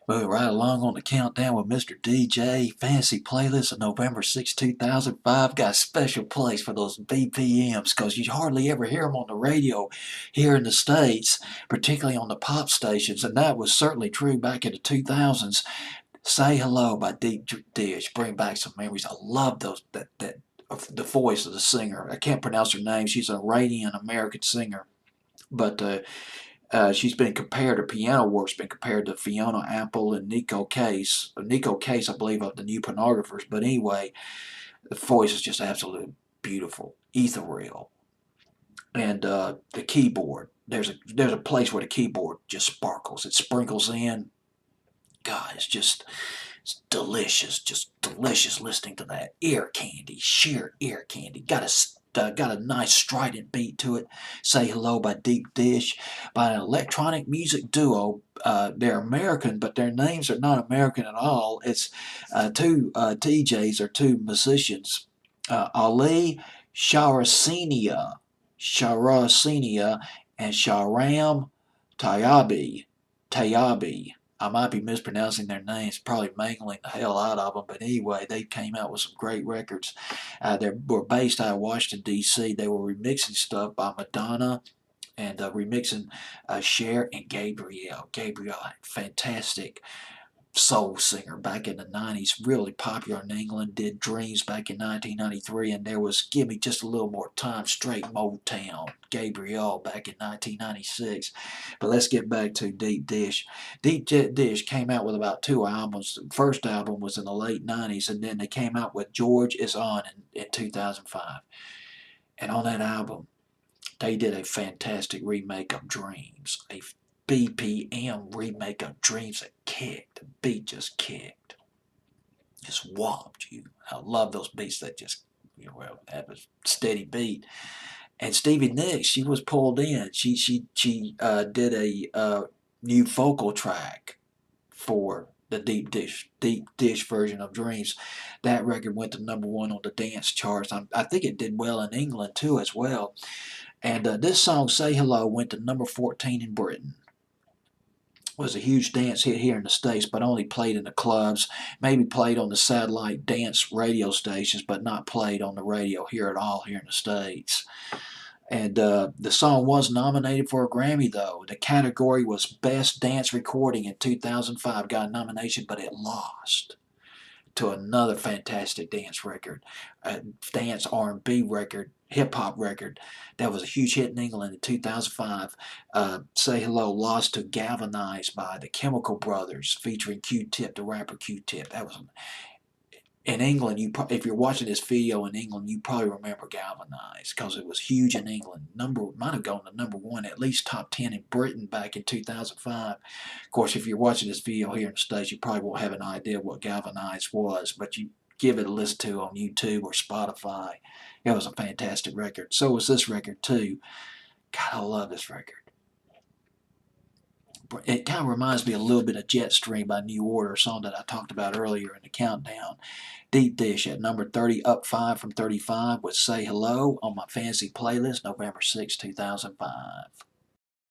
Moving right along on the countdown with Mr. DJ. Fancy playlist of November 6, 2005. Got a special place for those BPMs because you hardly ever hear them on the radio here in the States, particularly on the pop stations. And that was certainly true back in the 2000s. Say Hello by Deep Dish. Bring back some memories. I love those that the voice of the singer. I can't pronounce her name. She's an Iranian American singer. But she's been compared, her piano work's been compared to Fiona Apple and Nico Case. Nico Case, I believe, of the New Pornographers. But anyway, the voice is just absolutely beautiful, ethereal. And the keyboard, there's a place where the keyboard just sparkles. It sprinkles in. God, it's delicious, just delicious listening to that. Ear candy, sheer ear candy. Got a nice strident beat to it. Say Hello by Deep Dish, by an electronic music duo. They're American, but their names are not American at all. It's two TJs or two musicians, Ali Sharasenia, and Sharam Tayabi. I might be mispronouncing their names, probably mangling the hell out of them, but anyway, they came out with some great records. They were based out of Washington, D.C. They were remixing stuff by Madonna and remixing Cher and Gabrielle. Gabrielle, fantastic soul singer back in the 90s, really popular in England, did Dreams back in 1993, and there was Give Me Just a Little More Time, straight Motown, Gabrielle back in 1996. But let's get back to Deep Dish. Deep Dish came out with about two albums. The first album was in the late 90s, and then they came out with George Is On in 2005. And on that album, they did a fantastic remake of Dreams, a BPM remake of Dreams that kicked. The beat just kicked. Just whopped you. I love those beats that just, have a steady beat. And Stevie Nicks, she was pulled in. She did a new vocal track for the Deep Dish version of Dreams. That record went to #1 on the dance charts. I think it did well in England too as well. And this song, Say Hello, went to #14 in Britain. Was a huge dance hit here in the States, but only played in the clubs, maybe played on the satellite dance radio stations, but not played on the radio here at all here in the States. And the song was nominated for a Grammy, though. The category was Best Dance Recording in 2005. Got a nomination, but it lost to another fantastic dance record, a dance R&B record, hip-hop record that was a huge hit in England in 2005. Say Hello lost to Galvanize by the Chemical Brothers featuring Q-Tip, the rapper Q-Tip. That was in England. If you're watching this video in England, you probably remember Galvanize because it was huge in England. Might have gone to #1, at least top 10 in Britain back in 2005. Of course, if you're watching this video here in the States, you probably won't have an idea what Galvanize was, but you give it a listen to on YouTube or Spotify. It was a fantastic record. So was this record too. God, I love this record. It kind of reminds me a little bit of Jetstream by New Order, a song that I talked about earlier in the countdown. Deep Dish at number 30, up 5 from 35 with Say Hello on my fancy playlist, November 6, 2005.